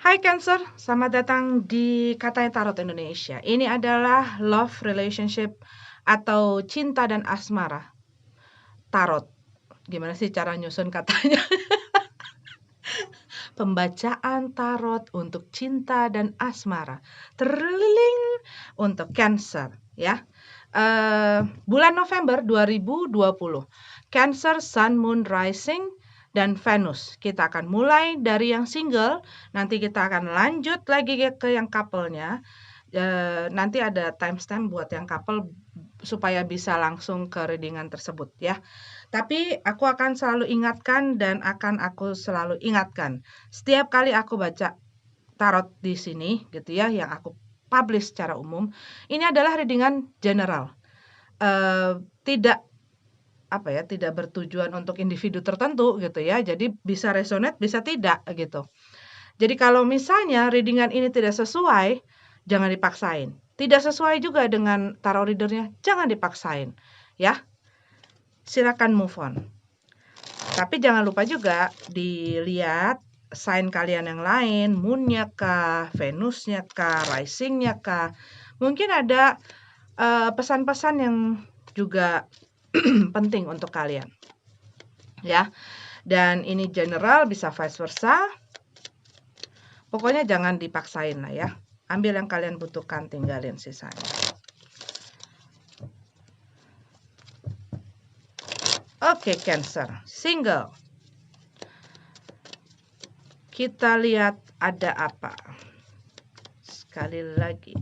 Hai Cancer, selamat datang di Katanya Tarot Indonesia. Ini adalah love relationship atau cinta dan asmara. Tarot. Gimana sih cara nyusun katanya? Pembacaan tarot untuk cinta dan asmara. Terliling untuk Cancer, ya. Bulan November 2020. Cancer, Sun, Moon, Rising, dan Venus. Kita akan mulai dari yang single, nanti kita akan lanjut lagi ke yang couple-nya. Nanti ada timestamp buat yang couple supaya bisa langsung ke readingan tersebut ya. Tapi aku akan selalu ingatkan dan akan aku selalu ingatkan setiap kali aku baca tarot di sini gitu ya, yang aku publish secara umum, ini adalah readingan general. Tidak tidak bertujuan untuk individu tertentu gitu ya. Jadi bisa resonate, bisa tidak gitu. Jadi kalau misalnya readingan ini tidak sesuai, jangan dipaksain. Tidak sesuai juga dengan tarot readernya, jangan dipaksain. Ya, silakan move on. Tapi jangan lupa juga dilihat sign kalian yang lain, moon-nya kah, Venus-nya kah, rising-nya kah. Mungkin ada pesan-pesan yang juga penting untuk kalian. Ya. Dan ini general, bisa vice versa. Pokoknya jangan dipaksain lah ya. Ambil yang kalian butuhkan, tinggalin sisanya. Oke, Cancer. Single. Kita lihat ada apa. Sekali lagi.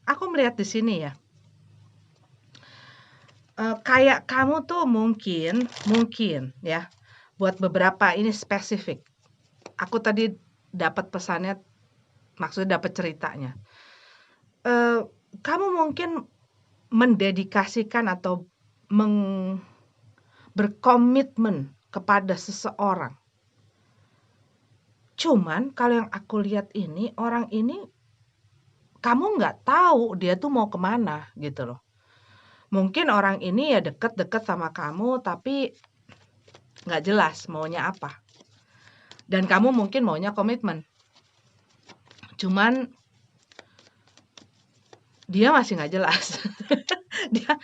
Aku melihat di sini ya. Kayak kamu tuh mungkin ya, buat beberapa ini spesifik. Aku tadi dapat pesannya, maksudnya dapat ceritanya. Kamu mungkin mendedikasikan atau berkomitmen kepada seseorang. Cuman kalau yang aku lihat ini, orang ini kamu nggak tahu dia tuh mau kemana gitu loh. Mungkin orang ini ya deket-deket sama kamu, tapi nggak jelas maunya apa. Dan kamu mungkin maunya komitmen. Cuman dia masih nggak jelas. Dia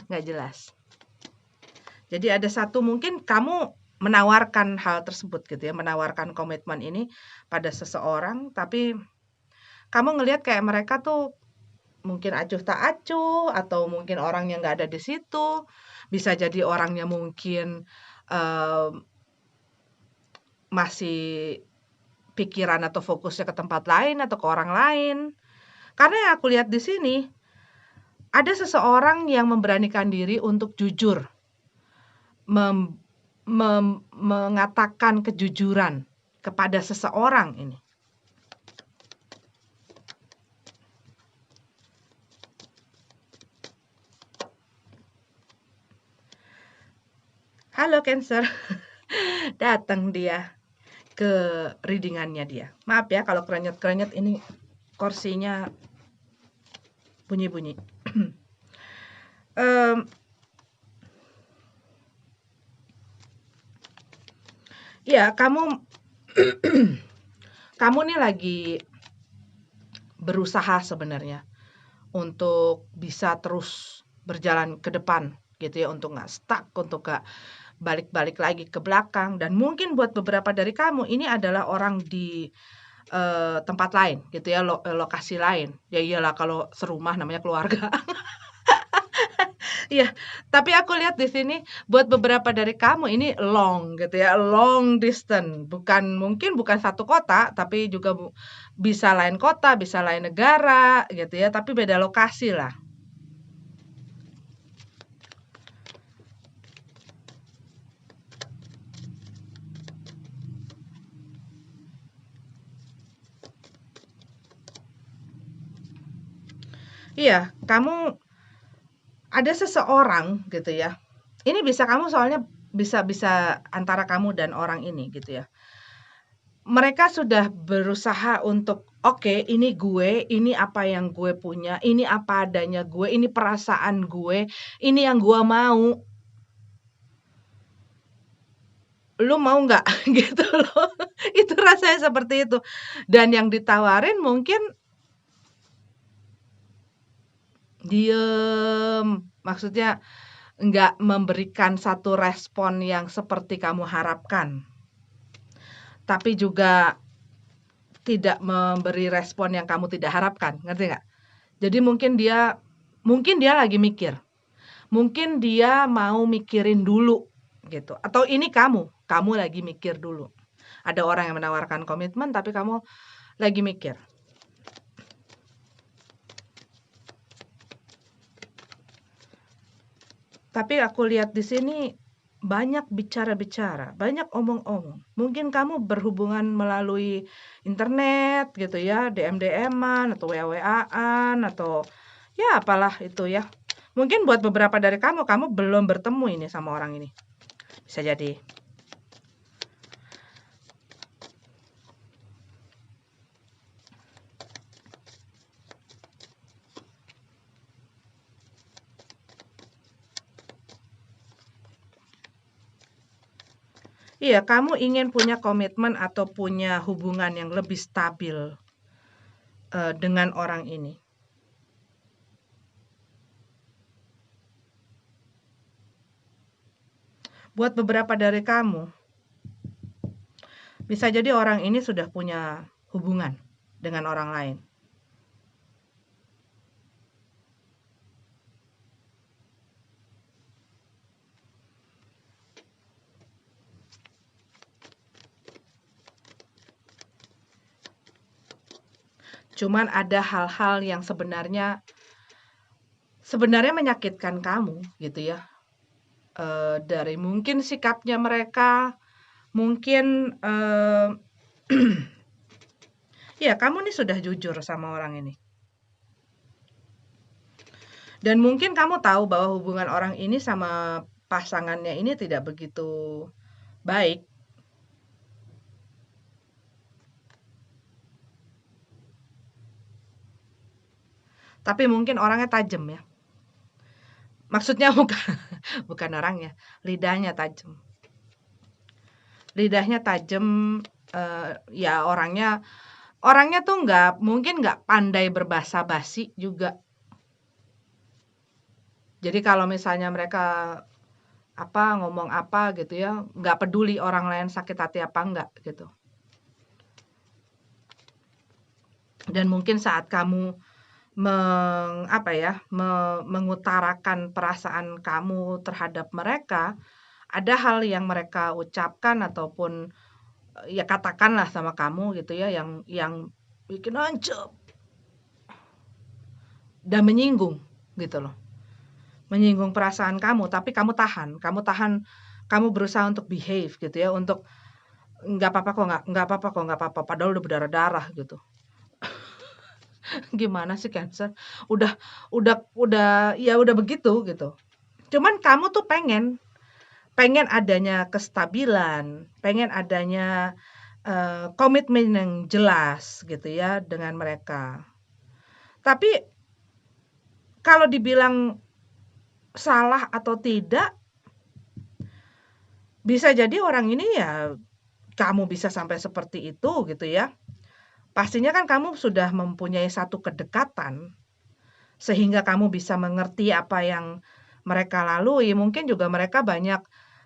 nggak jelas. Jadi ada satu, mungkin kamu menawarkan hal tersebut gitu ya, menawarkan komitmen ini pada seseorang, tapi kamu ngelihat kayak mereka tuh mungkin acuh tak acuh, atau mungkin orangnya nggak ada di situ. Bisa jadi orangnya mungkin masih pikiran atau fokusnya ke tempat lain atau ke orang lain. Karena yang aku lihat di sini, ada seseorang yang memberanikan diri untuk jujur, mengatakan kejujuran kepada seseorang ini. Halo Cancer, datang dia ke readingannya dia. Maaf ya kalau krenyet-krenyet, ini kursinya bunyi-bunyi. Ya, kamu nih lagi berusaha sebenarnya untuk bisa terus berjalan ke depan gitu ya, untuk nggak stuck, untuk nggak balik-balik lagi ke belakang. Dan mungkin buat beberapa dari kamu ini adalah orang di tempat lain gitu ya, lokasi lain. Ya iyalah, kalau serumah namanya keluarga. Iya, tapi aku lihat di sini buat beberapa dari kamu ini long gitu ya, long distance. Mungkin bukan satu kota, tapi juga bisa lain kota, bisa lain negara gitu ya, tapi beda lokasi lah. Iya, kamu ada seseorang gitu ya. Ini bisa kamu, soalnya bisa antara kamu dan orang ini gitu ya. mereka sudah berusaha untuk, "Oke, ini gue, ini apa yang gue punya, ini apa adanya gue, ini perasaan gue, ini yang gue mau. Lu mau nggak?" Gitu loh. Itu rasanya seperti itu. Dan yang ditawarin mungkin diem, maksudnya nggak memberikan satu respon yang seperti kamu harapkan, tapi juga tidak memberi respon yang kamu tidak harapkan, ngerti nggak? Jadi mungkin dia lagi mikir, mungkin dia mau mikirin dulu gitu, atau ini kamu lagi mikir dulu. Ada orang yang menawarkan komitmen tapi kamu lagi mikir. Tapi aku lihat di sini banyak bicara-bicara, banyak omong-omong. Mungkin kamu berhubungan melalui internet gitu ya, DM-DM-an atau WA-WA-an atau ya apalah itu ya. Mungkin buat beberapa dari kamu belum bertemu ini sama orang ini. Bisa jadi. Iya, kamu ingin punya komitmen atau punya hubungan yang lebih stabil dengan orang ini. Buat beberapa dari kamu, bisa jadi orang ini sudah punya hubungan dengan orang lain. Cuman ada hal-hal yang sebenarnya menyakitkan kamu gitu ya. Dari mungkin sikapnya mereka, mungkin ya kamu nih sudah jujur sama orang ini. Dan mungkin kamu tahu bahwa hubungan orang ini sama pasangannya ini tidak begitu baik. Tapi mungkin orangnya tajam ya. Maksudnya bukan orangnya, lidahnya tajam. Lidahnya tajam, ya orangnya tuh mungkin nggak pandai berbahasa basi juga. Jadi kalau misalnya mereka ngomong apa gitu ya, nggak peduli orang lain sakit hati apa enggak gitu. Dan mungkin saat kamu mengutarakan perasaan kamu terhadap mereka, ada hal yang mereka ucapkan ataupun ya katakanlah sama kamu gitu ya yang bikin hancur dan menyinggung gitu loh. Menyinggung perasaan kamu, tapi kamu berusaha untuk behave gitu ya, untuk nggak apa-apa kok, nggak apa-apa, padahal udah berdarah-darah gitu. Gimana sih Cancer? Udah udah begitu gitu. Cuman kamu tuh pengen adanya kestabilan, pengen adanya komitmen yang jelas gitu ya dengan mereka. Tapi kalau dibilang salah atau tidak, bisa jadi orang ini ya kamu bisa sampai seperti itu gitu ya. Pastinya kan kamu sudah mempunyai satu kedekatan sehingga kamu bisa mengerti apa yang mereka lalui. Mungkin juga mereka banyak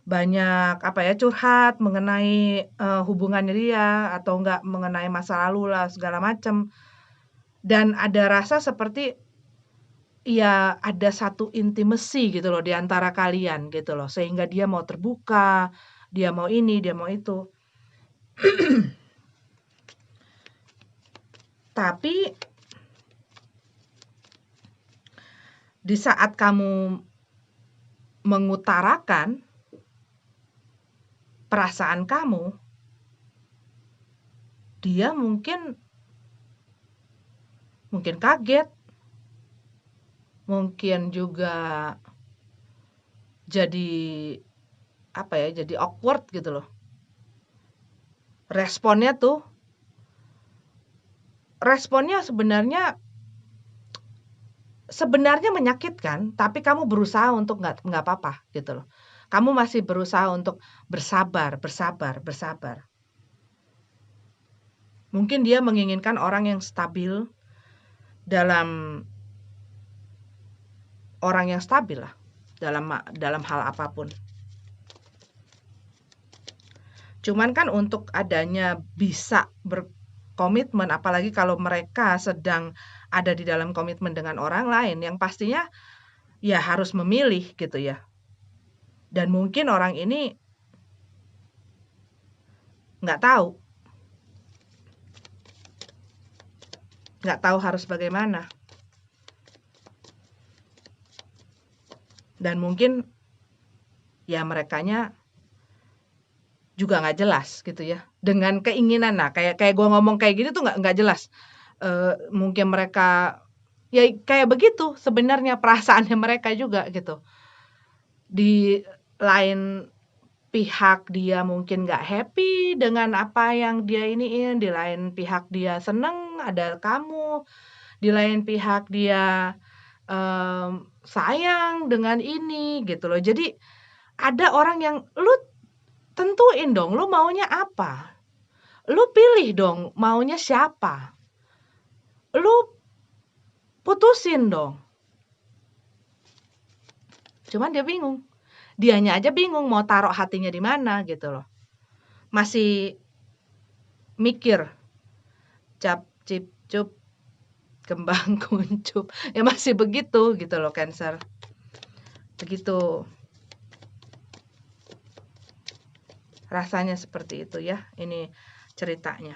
banyak curhat mengenai hubungannya dia atau enggak mengenai masa lalu lah segala macam. Dan ada rasa seperti ya ada satu intimacy gitu loh di antara kalian gitu loh. Sehingga dia mau terbuka, dia mau ini, dia mau itu. Tapi di saat kamu mengutarakan perasaan kamu, dia mungkin kaget, mungkin juga jadi jadi awkward gitu loh. responnya sebenarnya menyakitkan, tapi kamu berusaha untuk nggak apa-apa gitu loh. Kamu masih berusaha untuk bersabar. Mungkin dia menginginkan orang yang stabil dalam lah dalam hal apapun. Cuman kan untuk adanya bisa berkomitmen, apalagi kalau mereka sedang ada di dalam komitmen dengan orang lain, yang pastinya ya harus memilih gitu ya. Dan mungkin orang ini nggak tahu harus bagaimana. Dan mungkin ya merekanya juga nggak jelas gitu ya, dengan keinginan. Nah, kayak gue ngomong kayak gini tuh nggak jelas. Mungkin mereka ya kayak begitu sebenarnya perasaannya mereka juga gitu. Di lain pihak dia mungkin nggak happy dengan apa yang dia iniin, di lain pihak dia seneng ada kamu, di lain pihak dia sayang dengan ini gitu loh. Jadi ada orang yang lu tentuin dong lu maunya apa. Lu pilih dong maunya siapa. Lu putusin dong. Cuman dia bingung. Dianya aja bingung mau taruh hatinya di mana gitu loh. Masih mikir. Cap cip cup kembang kuncup. Ya masih begitu gitu loh Cancer. Begitu. Rasanya seperti itu ya. Ini ceritanya.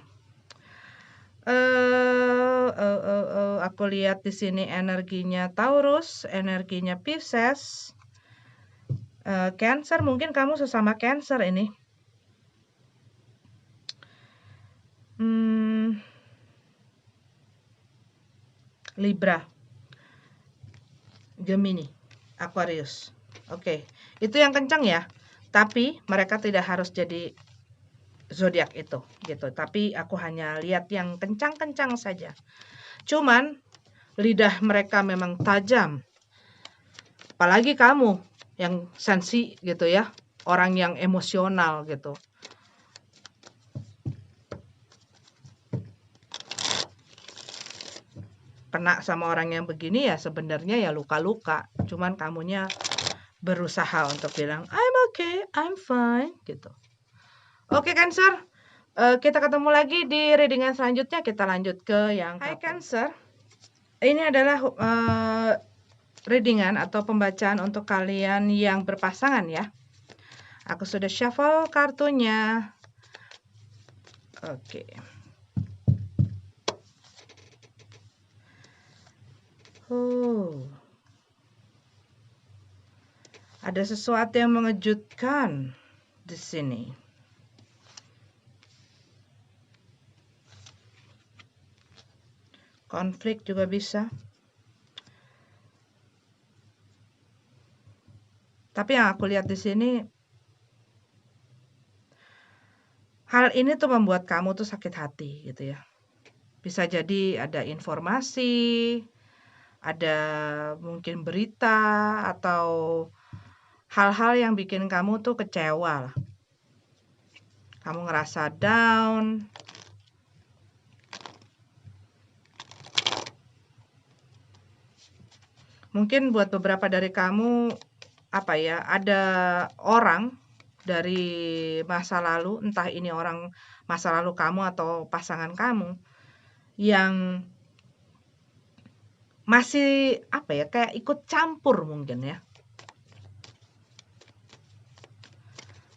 Aku lihat di sini energinya Taurus, energinya Pisces. Cancer, mungkin kamu sesama Cancer ini. Libra, Gemini, Aquarius. Oke, itu yang kencang ya. Tapi mereka tidak harus jadi zodiak itu gitu. Tapi aku hanya lihat yang kencang-kencang saja. Cuman lidah mereka memang tajam. Apalagi kamu yang sensi gitu ya, orang yang emosional gitu. Kena sama orang yang begini ya sebenarnya ya luka-luka. Cuman kamunya berusaha untuk bilang I'm okay, I'm fine gitu. Oke Cancer, kita ketemu lagi di readingan selanjutnya. Kita lanjut ke yang Hai Cancer. Ini adalah readingan atau pembacaan untuk kalian yang berpasangan ya. Aku sudah shuffle kartunya. Oke. Ada sesuatu yang mengejutkan di sini. Konflik juga bisa. Tapi yang aku lihat di sini, hal ini tuh membuat kamu tuh sakit hati gitu ya. Bisa jadi ada informasi, ada mungkin berita atau hal-hal yang bikin kamu tuh kecewa. Kamu ngerasa down. Mungkin buat beberapa dari kamu ada orang dari masa lalu, entah ini orang masa lalu kamu atau pasangan kamu yang masih kayak ikut campur mungkin ya.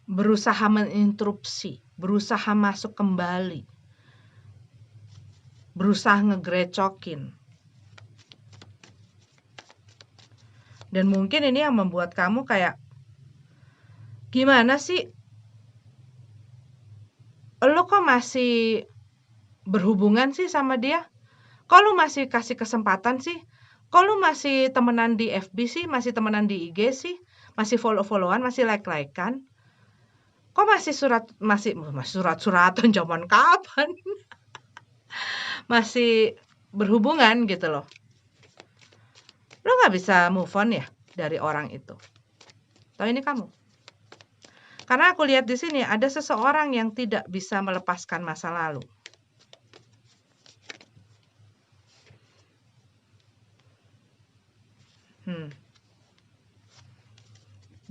Berusaha menginterupsi, berusaha masuk kembali. Berusaha ngegrecokin. Dan mungkin ini yang membuat kamu kayak gimana sih? Lo kok masih berhubungan sih sama dia? Kok lu masih kasih kesempatan sih? Kok lu masih temenan di FB sih? Masih temenan di IG sih? Masih follow-followan? Masih like-likean? Kok masih surat-suratan zaman kapan? Masih berhubungan gitu loh. Lo nggak bisa move on ya dari orang itu. Tahu ini kamu. Karena aku lihat di sini ada seseorang yang tidak bisa melepaskan masa lalu.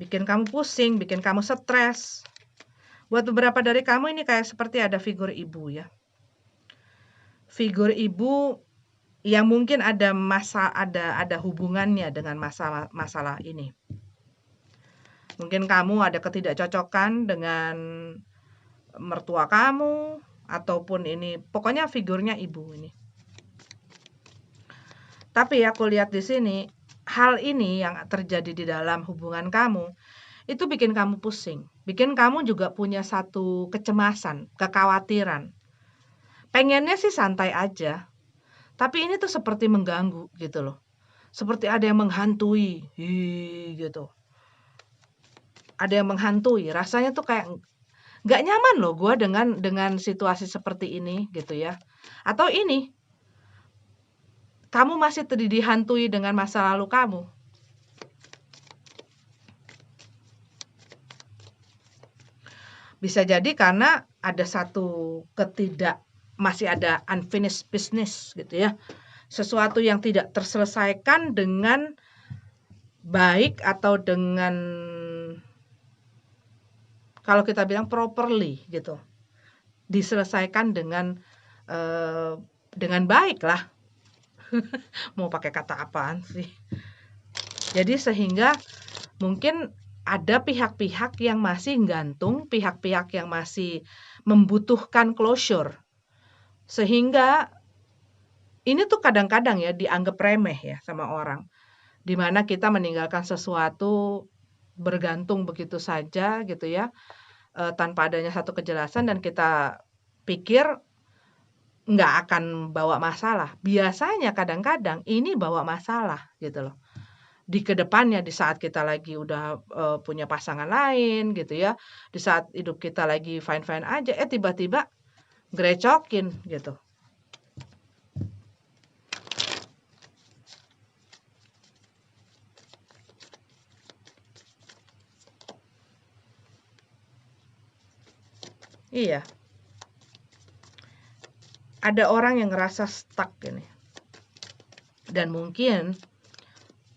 Bikin kamu pusing, bikin kamu stres. Buat beberapa dari kamu ini kayak seperti ada figur ibu ya. Figur ibu yang mungkin ada hubungannya dengan masalah ini. Mungkin kamu ada ketidakcocokan dengan mertua kamu ataupun ini pokoknya figurnya ibu ini. Tapi aku lihat di sini hal ini yang terjadi di dalam hubungan kamu itu bikin kamu pusing, bikin kamu juga punya satu kecemasan, kekhawatiran. Pengennya sih santai aja, tapi ini tuh seperti mengganggu gitu loh. Seperti ada yang menghantui, gitu. Ada yang menghantui, rasanya tuh kayak nggak nyaman loh gue dengan situasi seperti ini gitu ya. Atau ini, kamu masih dihantui dengan masa lalu kamu. Bisa jadi karena ada satu masih ada unfinished business gitu ya. Sesuatu yang tidak terselesaikan dengan baik atau dengan kalau kita bilang properly gitu. Diselesaikan dengan baik lah. Mau pakai kata apaan sih? Jadi sehingga mungkin ada pihak-pihak yang masih gantung, pihak-pihak yang masih membutuhkan closure. Sehingga ini tuh kadang-kadang ya dianggap remeh ya sama orang. Dimana kita meninggalkan sesuatu bergantung begitu saja gitu ya, tanpa adanya satu kejelasan dan kita pikir nggak akan bawa masalah. Biasanya kadang-kadang ini bawa masalah gitu loh. Di kedepannya di saat kita lagi udah punya pasangan lain gitu ya, di saat hidup kita lagi fine-fine aja, tiba-tiba grecokin gitu. Iya. Ada orang yang ngerasa stuck ini. Dan mungkin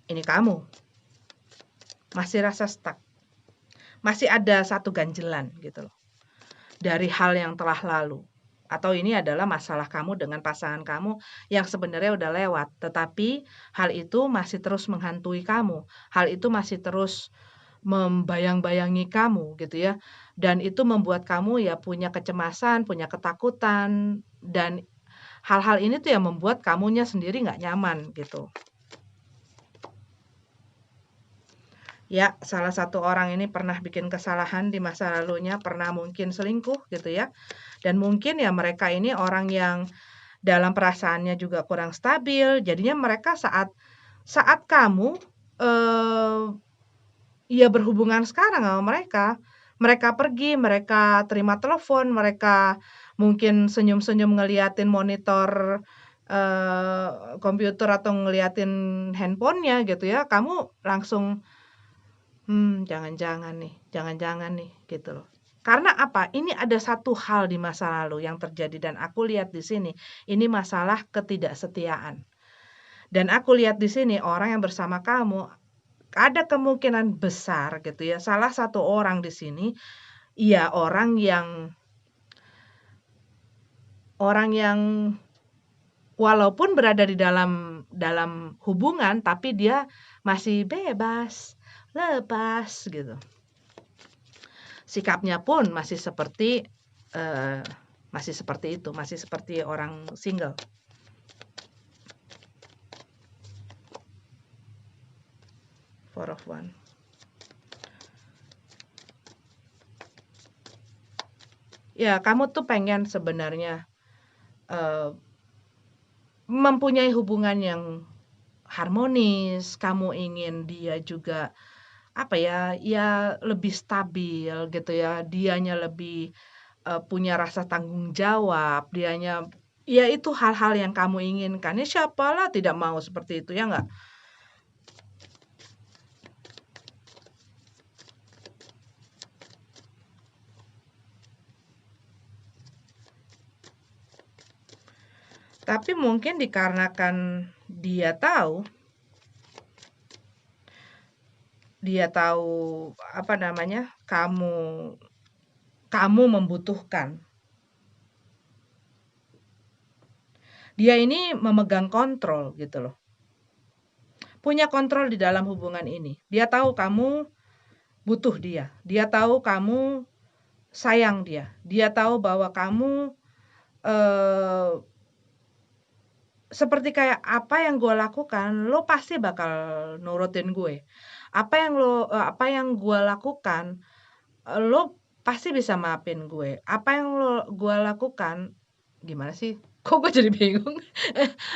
ini kamu masih rasa stuck. Masih ada satu ganjelan gitu loh. Dari hal yang telah lalu. Atau ini adalah masalah kamu dengan pasangan kamu yang sebenarnya udah lewat. Tetapi hal itu masih terus menghantui kamu. Hal itu masih terus membayang-bayangi kamu gitu ya. Dan itu membuat kamu ya punya kecemasan, punya ketakutan. Dan hal-hal ini tuh yang membuat kamunya sendiri nggak nyaman gitu. Ya, salah satu orang ini pernah bikin kesalahan di masa lalunya, pernah mungkin selingkuh gitu ya. Dan mungkin ya mereka ini orang yang dalam perasaannya juga kurang stabil. Jadinya mereka saat kamu ya berhubungan sekarang sama mereka pergi, mereka terima telepon, mereka mungkin senyum-senyum ngeliatin monitor komputer atau ngeliatin handphonenya gitu ya, kamu langsung jangan-jangan nih gitu loh. Karena apa? Ini ada satu hal di masa lalu yang terjadi dan aku lihat di sini, ini masalah ketidaksetiaan. Dan aku lihat di sini orang yang bersama kamu ada kemungkinan besar gitu ya. Salah satu orang di sini ya orang yang walaupun berada di dalam hubungan tapi dia masih bebas, lepas gitu. Sikapnya pun masih seperti itu, masih seperti orang single. Four of Wands. Ya, kamu tuh pengen sebenarnya mempunyai hubungan yang harmonis, kamu ingin dia juga apa ya, ya lebih stabil gitu ya, dianya lebih, punya rasa tanggung jawab, dianya ya itu hal-hal yang kamu inginkan, ya siapalah tidak mau seperti itu, ya nggak? Tapi mungkin dikarenakan dia tahu dia tahu, apa namanya, kamu membutuhkan. Dia ini memegang kontrol gitu loh. Punya kontrol di dalam hubungan ini. Dia tahu kamu butuh dia. Dia tahu kamu sayang dia. Dia tahu bahwa kamu eh, seperti kayak apa yang gue lakukan, lo pasti bakal nurutin gue. Apa yang gue lakukan, lo pasti bisa maafin gue. Apa yang gue lakukan, gimana sih? Kok gue jadi bingung?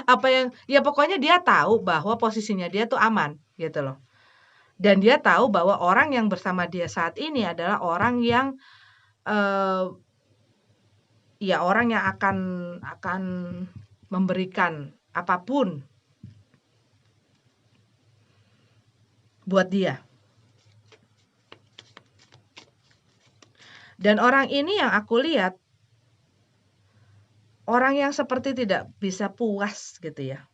Apa yang, ya pokoknya dia tahu bahwa posisinya dia tuh aman gitu loh. Dan dia tahu bahwa orang yang bersama dia saat ini adalah orang yang eh, ya orang yang akan memberikan apapun buat dia. Dan orang ini yang aku lihat orang yang seperti tidak bisa puas gitu ya.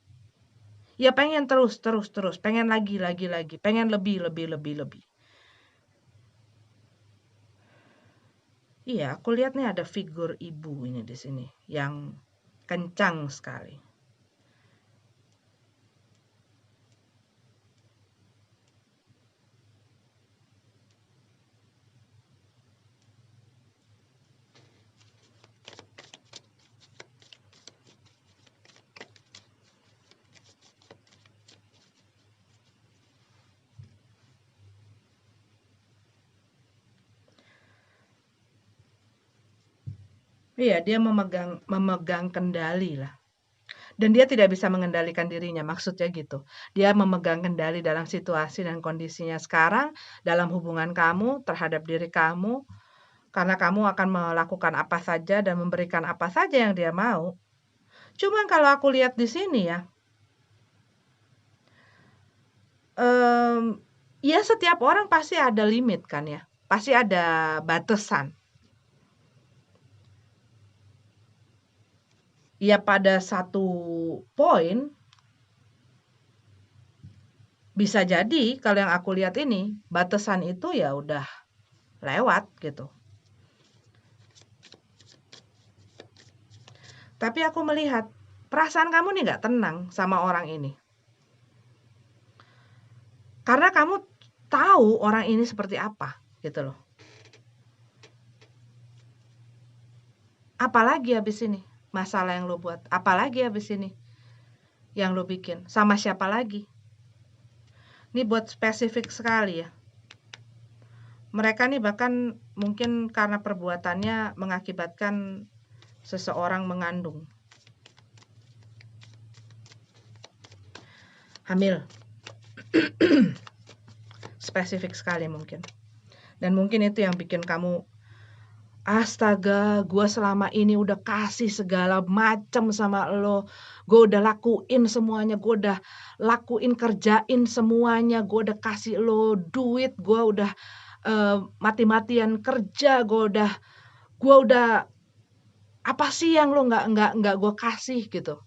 Ya pengen terus terus terus, pengen lagi lagi lagi, pengen lebih lebih lebih lebih. Iya, aku lihat nih ada figur ibu ini di sini yang kencang sekali. Iya, dia memegang memegang kendali lah. Dan dia tidak bisa mengendalikan dirinya, maksudnya gitu. Dia memegang kendali dalam situasi dan kondisinya sekarang, dalam hubungan kamu terhadap diri kamu, karena kamu akan melakukan apa saja dan memberikan apa saja yang dia mau. Cuman kalau aku lihat di sini ya, em, ya setiap orang pasti ada limit kan ya, pasti ada batasan. Ya pada satu poin bisa jadi kalau yang aku lihat ini batasan itu ya udah lewat gitu. Tapi aku melihat perasaan kamu nih nggak tenang sama orang ini. Karena kamu tahu orang ini seperti apa gitu loh. Apalagi habis ini masalah yang lo buat. Apalagi habis ini yang lo bikin. Sama siapa lagi? Ini buat spesifik sekali ya. Mereka nih bahkan mungkin karena perbuatannya mengakibatkan seseorang mengandung. Hamil. Spesifik sekali mungkin. Dan mungkin itu yang bikin kamu, astaga, gue selama ini udah kasih segala macam sama lo. Gue udah lakuin semuanya, gue udah lakuin kerjain semuanya, gue udah kasih lo duit, gue udah mati-matian kerja, gue udah apa sih yang lo nggak gue kasih gitu.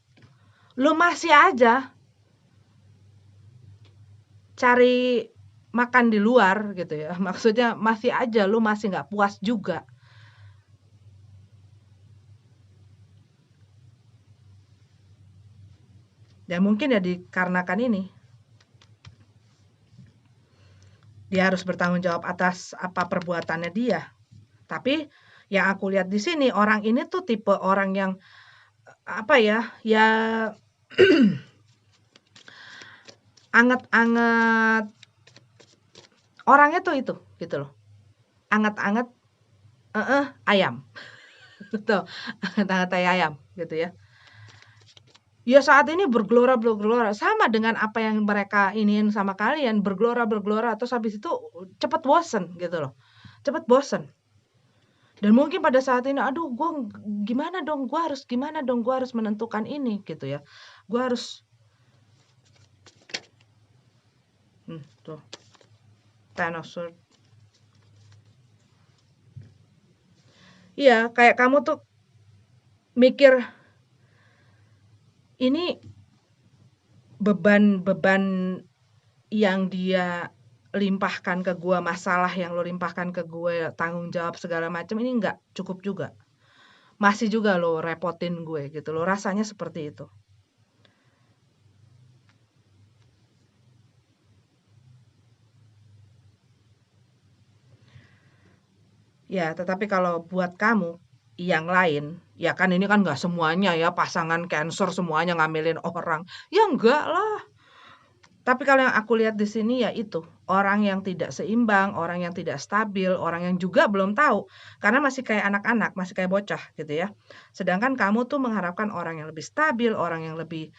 Lo masih aja cari makan di luar gitu ya. Maksudnya masih aja lo masih nggak puas juga. Dan mungkin ya dikarenakan ini, dia harus bertanggung jawab atas apa perbuatannya dia. Tapi yang aku lihat di sini orang ini tuh tipe orang yang apa ya, ya anget-anget, orangnya tuh itu gitu loh. Anget-anget ayam. Tuh, anget-anget ayam gitu ya. Ya saat ini bergelora-bergelora, sama dengan apa yang mereka iniin sama kalian, bergelora-bergelora, terus habis itu cepet bosen gitu loh, cepet bosen. Dan mungkin pada saat ini, aduh gimana dong, gue harus menentukan ini gitu ya. Gue harus, tuh, Ten of Swords. Iya, kayak kamu tuh mikir, ini beban-beban yang dia limpahkan ke gue, masalah yang lo limpahkan ke gue, tanggung jawab segala macam, ini nggak cukup juga. Masih juga lo repotin gue gitu lo, rasanya seperti itu. Ya, tetapi kalau buat kamu yang lain, ya kan ini kan nggak semuanya ya pasangan Cancer semuanya ngambilin orang. Ya enggak lah. Tapi kalau yang aku lihat di sini ya itu, orang yang tidak seimbang, orang yang tidak stabil, orang yang juga belum tahu karena masih kayak anak-anak, masih kayak bocah gitu ya. Sedangkan kamu tuh mengharapkan orang yang lebih stabil, orang yang lebih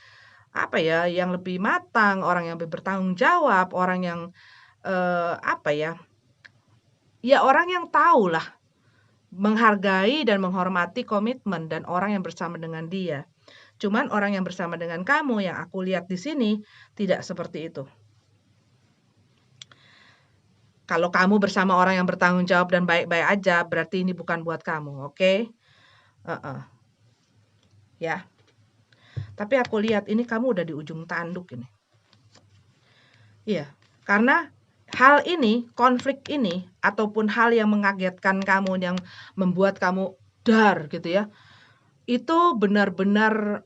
apa ya, yang lebih matang, orang yang lebih bertanggung jawab, orang yang apa ya? Ya orang yang tahu lah menghargai dan menghormati komitmen dan orang yang bersama dengan dia. Cuman orang yang bersama dengan kamu yang aku lihat di sini tidak seperti itu. Kalau kamu bersama orang yang bertanggung jawab dan baik-baik aja, berarti ini bukan buat kamu, oke? Uh-uh, ya. Tapi aku lihat ini kamu udah di ujung tanduk ini. Iya, karena hal ini, konflik ini, ataupun hal yang mengagetkan kamu, yang membuat kamu dar gitu ya, itu benar-benar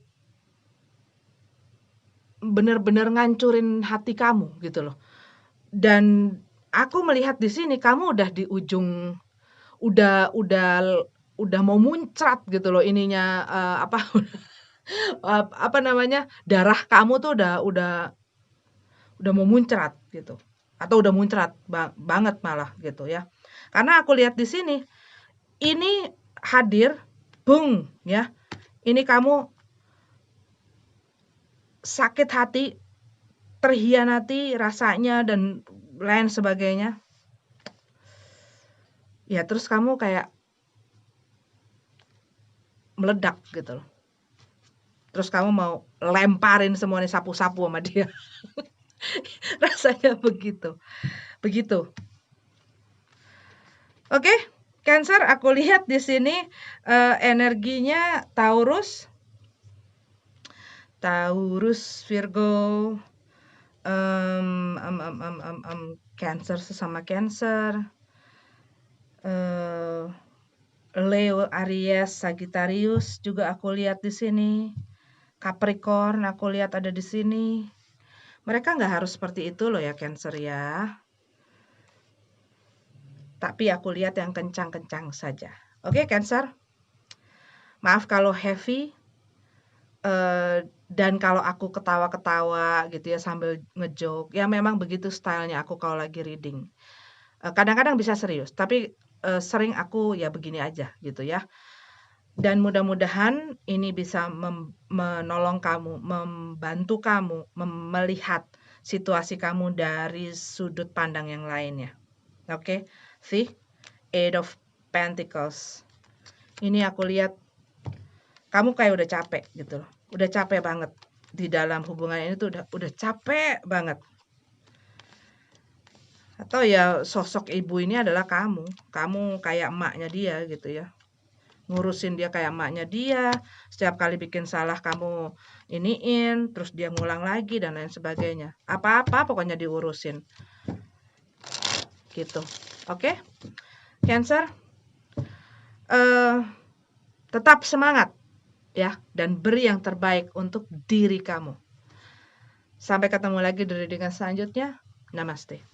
ngancurin hati kamu gitu loh. Dan aku melihat di sini kamu udah di ujung, udah udah udah mau muncrat gitu loh ininya, apa apa namanya, darah kamu tuh udah mau muncrat gitu, atau udah muncrat banget malah gitu ya. Karena aku lihat di sini, ini hadir, bung ya, ini kamu sakit hati, terhianati rasanya dan lain sebagainya. Ya terus kamu kayak meledak gitu loh. Terus kamu mau lemparin semuanya sapu-sapu sama dia. Rasanya begitu. Begitu. Oke, Cancer aku lihat di sini energinya Taurus, Virgo, Cancer sesama Cancer, Leo, Aries, Sagittarius juga aku lihat di sini. Capricorn aku lihat ada di sini. Mereka nggak harus seperti itu loh ya Cancer ya. Tapi aku lihat yang kencang-kencang saja. Oke Cancer. Maaf kalau heavy. Dan kalau aku ketawa-ketawa gitu ya sambil ngejoke. Ya memang begitu stylenya aku kalau lagi reading. Kadang-kadang bisa serius. Tapi sering aku ya begini aja gitu ya. Dan mudah-mudahan ini bisa menolong kamu, membantu kamu melihat situasi kamu dari sudut pandang yang lainnya. Oke, see, Eight of Pentacles. Ini aku lihat kamu kayak udah capek gitu loh, udah capek banget di dalam hubungan ini tuh udah capek banget. Atau ya sosok ibu ini adalah kamu kayak emaknya dia gitu ya, ngurusin dia kayak emaknya dia, setiap kali bikin salah kamu iniin, terus dia ngulang lagi dan lain sebagainya, apa-apa pokoknya diurusin gitu. Oke, Cancer, tetap semangat ya, dan beri yang terbaik untuk diri kamu. Sampai ketemu lagi di readingan selanjutnya. Namaste.